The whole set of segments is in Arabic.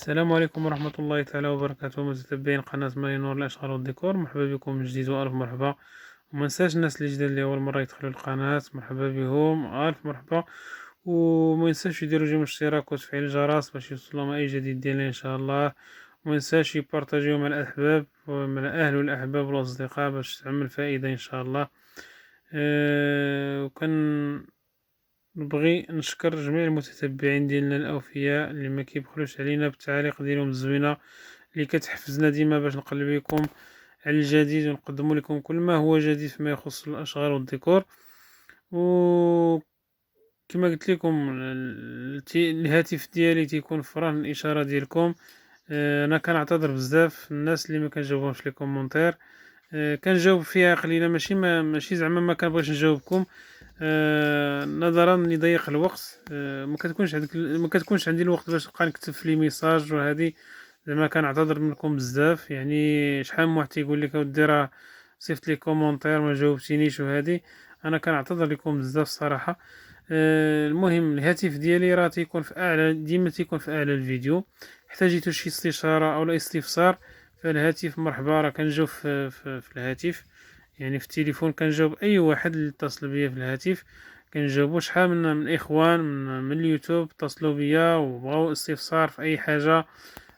السلام عليكم ورحمة الله تعالى وبركاته، متتبعين قناة ماري نور الأشغال والديكور. مرحبا بكم من جديد وألف مرحبا. ومنساش الناس اللي جداد اللي أول مرة يدخلوا القناة، مرحبا بهم ألف مرحبا. ومنساش يديروا جيم اشتراك وتفعيل الجرس باش يوصلهم أي جديد ديالنا إن شاء الله. ومنساش يبارطاجيو مع الأحباب ومع الأهل والأحباب والأصدقاء باش تعمل فائدة إن شاء الله. وكان نبغي نشكر جميع المتتبعين ديالنا الأوفياء اللي ما كيبخلوش علينا بالتعاليق ديالهم الزوينة اللي كتحفزنا ديما باش نقلب لكم على الجديد ونقدم لكم كل ما هو جديد فيما يخص الأشغال والديكور. وكما قلت لكم الهاتف ديالي تيكون فران الإشارة ديالكم. أنا كنعتذر بزاف الناس اللي ما كنجاوبهمش لي كومونتير. كنجاوب فيها قليلة، ماشي زعما ما كنبغيش نجاوبكم. نظرا لضيق الوقت، ما كتكونش عندي الوقت باش نبقى نكتب في لي ميساج وهذه. زعما كنعتذر منكم بزاف، يعني شحال من واحد تيقول لك اودي راه صيفط لي كومونتير ما جاوبتينيش وهذه. انا كنعتذر لكم بزاف صراحه. المهم الهاتف ديالي راه تيكون في اعلى، ديما تيكون في اعلى الفيديو. احتاجيتو شي استشاره او استفسار فالهاتف مرحبا، راه كنجاوب في الهاتف. يعني في التليفون كنجاوب اي واحد اللي اتصل بيا في الهاتف. كنجاوبو شحال من الاخوان من اليوتيوب اتصلوا بيا وبغاو استفسار في اي حاجه.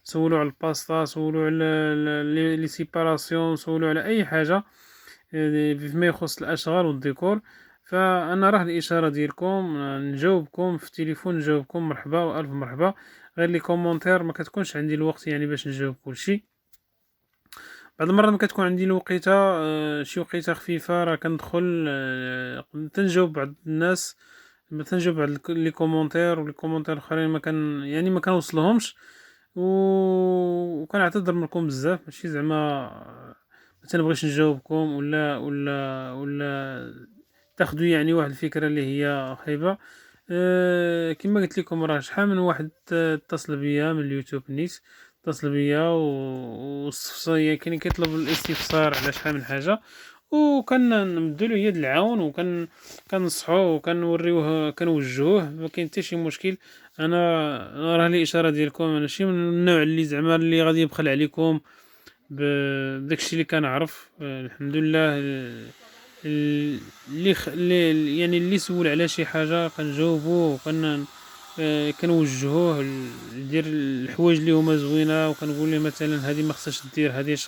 سولوا على الباستا، سولوا على لي سيباراسيون، سولوا على اي حاجه فيما يخص الاشغال والديكور. فانا راه الاشاره ديالكم، نجاوبكم في التليفون، نجاوبكم مرحبا والف مرحبا. غير لي كومونتير ما كتكونش عندي الوقت يعني باش نجاوب كلشي. بعض المرات ما كتكون عندي الوقيته، شي وقيته خفيفه راه كندخل، تنجاوب بعض الناس، تنجاوب بعض لي كومونتير ولي كومونتير الاخرين ما كان يعني ما كنوصلهمش. وكنعتذر منكم بزاف، ماشي زعما ما تنبغيش نجاوبكم ولا تاخذوا يعني واحد الفكره اللي هي خايبه. كما قلت لكم راه شحال من واحد اتصل بيا من اليوتيوب نيت، اتصل بيا واستفسر، كاين كيطلب الاستفسار على شحال من حاجه. وكنمدوا له يد العون كنصحوه وكنوريوه كنوجهوه، ما كاين حتى شي مشكل. انا راه الاشاره ديالكم ماشي من النوع اللي زعما اللي غادي يبخل عليكم بداكشي اللي كنعرف. الحمد لله. يعني اللي سول على شي حاجه كنجاوبوه كنوجهوه يدير الحوايج اللي هما زوينه، وكنقول له مثلا هذه ما خصهاش دير، هذه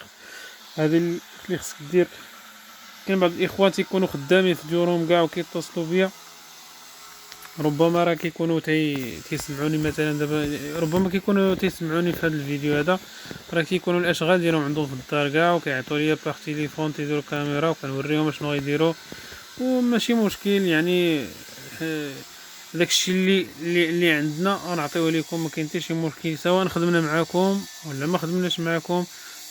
اللي خصك دير. كاين بعض الاخوان تيكونوا خدامين في ديورهم كاع وكيتصلوا بيا، ربما راه كيكونوا تيسمعوني مثلا دابا، ربما كيكونوا تيسمعوني في هذا الفيديو هذا. راه كيكونوا الاشغال ديالهم عندهم في الدار كاع وكيعطوا ليا باغ تليفون، تيديروا كاميرا وكنوريهم شنو غيديروا. وماشي مشكل يعني. آه، داكشي اللي عندنا غنعطيوه لكم، ما كاين حتى شي مشكل سواء خدمنا معاكم ولا ما خدمناش معاكم.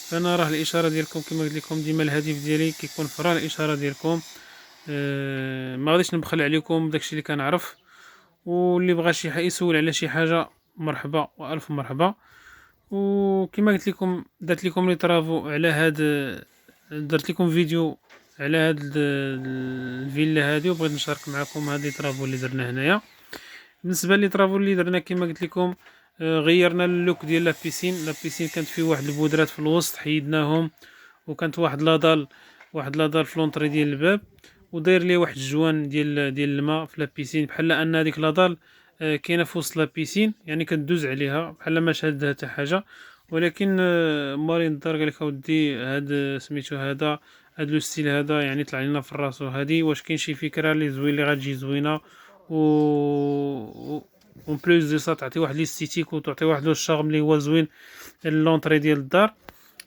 فانا راه الاشاره ديالكم كما قلت لكم ديما الهدف ديالي كيكون فرا الاشاره ديالكم. ما غاديش نبخل عليكم داكشي اللي كنعرف. واللي بغى شي حاجه يسول على شي حاجه مرحبا والف مرحبا. وكما قلت لكم درت لكم لي طرافو على هاد، درت لكم فيديو على هاد الفيلا هادي، وبغيت نشارك معكم هاد لي طرافو اللي درنا هنايا. بالنسبه لي طرافو اللي درنا كما قلت لكم، غيرنا اللوك ديال لابيسين كانت فيه واحد البودرات في الوسط حيدناهم، وكانت واحد لادار في لونطري ديال الباب، وداير ليه واحد الجوان ديال الماء في لابيسين، بحال ان هذيك لادار كاينه في وسط لابيسين، يعني كدوز عليها بحال ما شادها حتى حاجه. ولكن مارين الدار قال لك اودي هاد سميتو هاد لو ستيل هذا يعني طلع لنا في الراس، وهادي واش كاين شي فكره اللي زوين اللي غتجي زوينه اون بلوس دو سا تعطي واحد ليستيتيك وتعطي واحد لو شارم اللي هو زوين لونطري ديال الدار.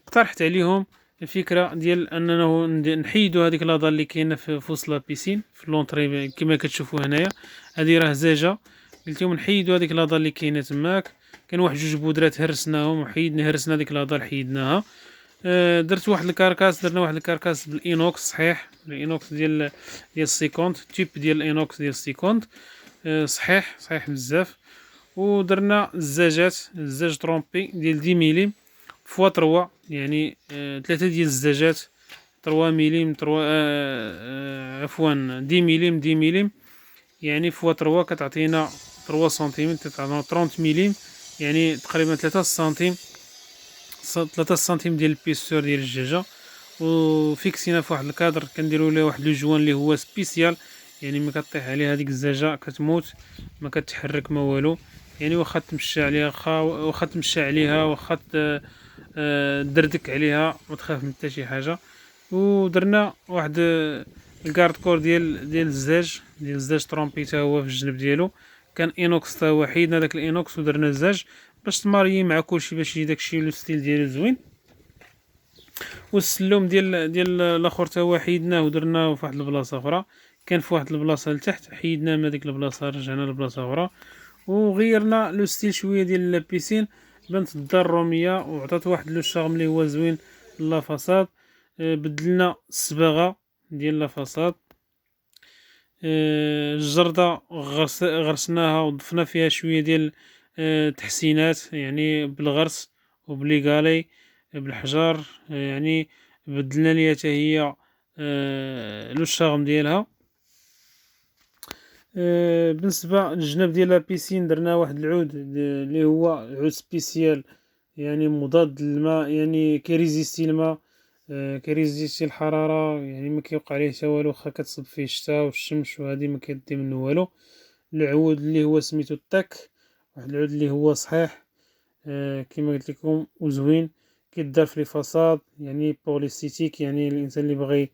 اقترحت عليهم الفكره ديال اننا نحيدو هذيك لاضه اللي كاينه في وسط لابيسين في لونطري كما كتشوفوا هنايا. هذه راه زاجه، قلت لهم نحيدو هذيك لاضه اللي كاينه تماك. كان واحد جوج بودرات هرسناهم هرسنا هذيك لاضه حيدناها. درت واحد الكاركاس، درنا واحد الكاركاس بالانوكس صحيح، الانوكس ديال السيكونت، تيب ديال الانوكس ديال السيكونت. صحيح بزاف. ودرنا الزاج طرومبي ديال 10 ملم فوا 3، يعني 3 ديال الزاجات 3 ملم 3 عفوا 10 ملم يعني فوا 3 كتعطينا 3 سنتيمتر، تعطينا 30 ملم. يعني تقريبا 3 سنتيم، 3 سنتيم ديال البيسور ديال الدجاجة، وفيكسينا في واحد الكادر، كنديرو ليه واحد لو جوان اللي هو سبيسيال، يعني ملي كطيح عليها هذيك الدجاجة كتموت، ما كتحرك ما والو، يعني واخا تمشى عليها، واخا تمشى عليها، واخا دردك عليها، ما تخاف من حتى شي حاجة. ودرنا واحد الكارد كور ديال الزاج طرومبي تا هو في الجنب ديالو، كان انوكس تا هو، حيدنا داك الانوكس ودرنا الزاج باش تماريي مع كلشي، باش يجي داكشي لو ستيل ديالو زوين. والسلوم ديال الاخر تا هو حيدناه ودرناه في واحد البلاصه اخرى، كان في واحد البلاصه لتحت، حيدناه من هذيك البلاصه رجعنا لبلاصه اخرى، وغيرنا لو ستيل شويه ديال البيسين، بنت الدار الروميه وعطات واحد لو شارم اللي هو زوين لا فاصاد. بدلنا الصباغه ديال لا فاصاد. الجردة غرسناها وضفنا فيها شوية ديال تحسينات، يعني بالغرس وبليغالي بالحجر، يعني بدلنا ليها حتى هي لو الشارم ديالها. بالنسبة للجناب ديال لابيسين درنا واحد العود اللي هو عود سبيسيال، يعني مضاد للماء، يعني كيريزيستي الماء، كيريزيستي الحرارة، يعني ما كيوقع ليه حتى والو، واخا كتصب فيه الشتا والشمس وهادي ما كيدي منه والو. العود اللي هو سميتو التاك، واحد العود اللي هو صحيح، كما قلت لكم وزوين، كيدار في لي فاصاد، يعني بوليستيتيك، يعني الانسان اللي بغى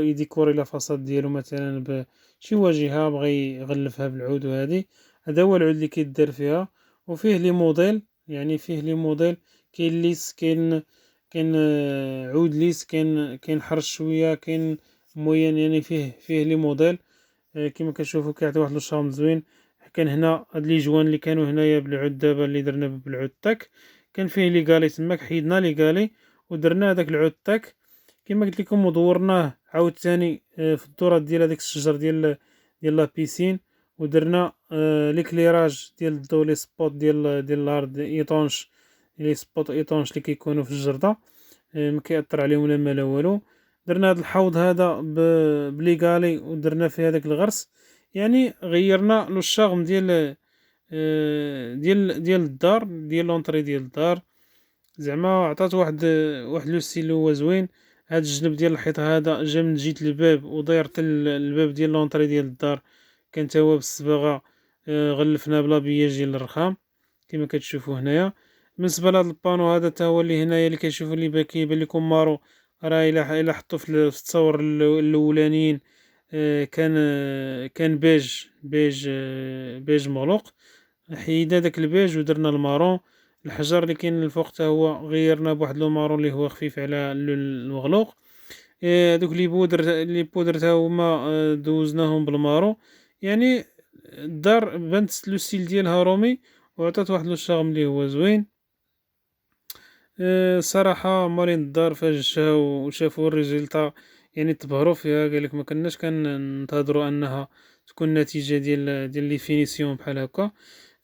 يديكوري لا فاصاد ديالو مثلا بشي واجهه بغى يغلفها بالعود وهادي، هذا هو العود اللي كيدار فيها. وفيه لي موديل، يعني فيه لي موديل، كاين ليس، كاين عود ليس، كاين حرش شويه، كاين موين، يعني فيه لي موديل. كما كتشوفوا كيعطي واحد الشارم زوين. كان هنا هاد لي جوان اللي كانوا هنايا بالعود دابا اللي درنا بالعود تاك، كان فيه لي غالي تماك، حيدنا لي غالي ودرنا هذاك العود تاك كما قلت لكم، ودورناه عاوتاني في الدورات ديال هذاك الشجر ديال لا بيسين، ودرنا ليكليراج ديال الضو، لي سبوت ديال الارض ايطونش، لي سبوت ايطونش اللي كيكونوا في الجردة، ما كيأثر عليهم لا ما لا والو. درنا هذا الحوض هذا بليغالي ودرنا فيه هذاك الغرس، يعني غيرنا لو الشارم ديال الدار، ديال لونطري ديال الدار، زعما عطات واحد لو ستيل هو زوين. هاد الجنب ديال الحيط هذا جا من جهة الباب وداير حتى الباب ديال لونطري ديال الدار، كان تا هو بالصباغة، غلفناه بلابياج ديال الرخام كما كتشوفوا هنايا. بالنسبه لهاد البانو هذا تا هو اللي هنايا اللي كتشوفوا اللي كيبان لكم مارو، راه الا حطوا في التصاور الاولانيين كان بيج مغلوق، حيدنا داك البيج ودرنا المارون. الحجر اللي كاين الفوق تا هو غيرنا بواحد لو مارون اللي هو خفيف على المغلوق. دوك لي بودر تا هما دوزناهم بالمارو، يعني الدار بانت لو ستيل ديالها رومي وعطات واحد لو شارم اللي هو زوين. صراحة مالين الدار فاش جاها وشافوا الريزلتا، يعني تبهروا فيها، قالك ما كناش كننتظروا انها تكون نتيجة ديال لي فينيسيون بحال هكا.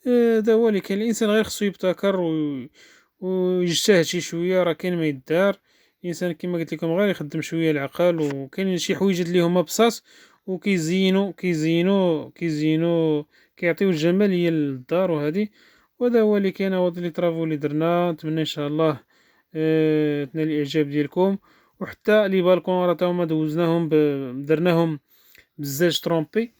هذا هو اللي كاين، الانسان غير خصو يبتكر ويجتهد شي شويه، راه كاين ما يدار. الانسان كما قلت لكم غير يخدم شويه العقل، وكاين شي حوايج اللي هما بساط وكيزينوا كيعطيو الجماليه للدار وهذه. وهذا هو اللي كاين، هو لي طرافو اللي درنا، نتمنى ان شاء الله تنال الاعجاب ديالكم. وحتى لي بالكون راه تا هما دوزناهم درناهم بالزاج طرومبي،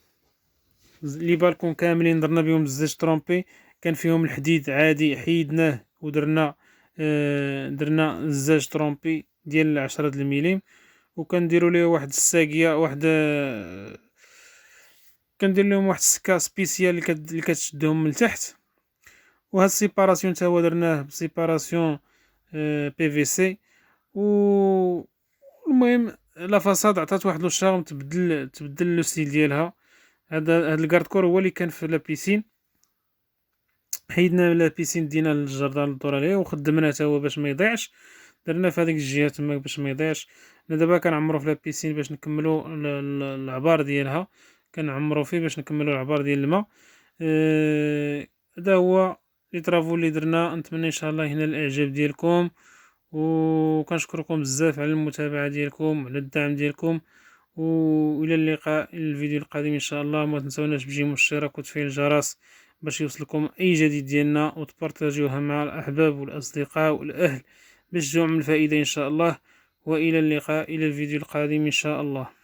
لي بالكون كاملين درنا بهم بزاف طرومبي، كان فيهم الحديد عادي حيدناه ودرنا درنا الزاج طرومبي ديال 10 المليم. وكنديرو ليه واحد الساقية، واحد كندير لهم واحد السكا سبيسيال اللي كتشدهم من التحت. وهاد السيباراسيون تا هو درناه بسيباراسيون بي في سي. و المهم لا فاصاد عطات واحد لو شارم، تبدل لو ستيل ديالها. هاد الكارد هو اللي كان في لا بيسين، حيدنا لا بيسين دينا للجردة للدور عليه وخدمناه تا هو باش ما يضيعش، درنا في هذيك الجهه تما باش ما يضيعش. دابا كنعمرو في لا بيسين باش نكملو العبار ديالها، كنعمرو فيه باش نكملو العبار ديال الماء. هذا هو لي طرافو اللي درنا، نتمنى ان شاء الله ينال الاعجاب ديالكم، وكنشكركم بزاف على المتابعه ديالكم وعلى الدعم ديالكم. والى اللقاء، الفيديو القادم ان شاء الله. ما تنسوناش بجيمو الاشتراك وتفعيل الجرس باش يوصلكم أي جديد ديالنا، وتبارطاجيوها مع الأحباب والأصدقاء والأهل باش تجيو من الفائدة إن شاء الله. وإلى اللقاء، إلى الفيديو القادم إن شاء الله.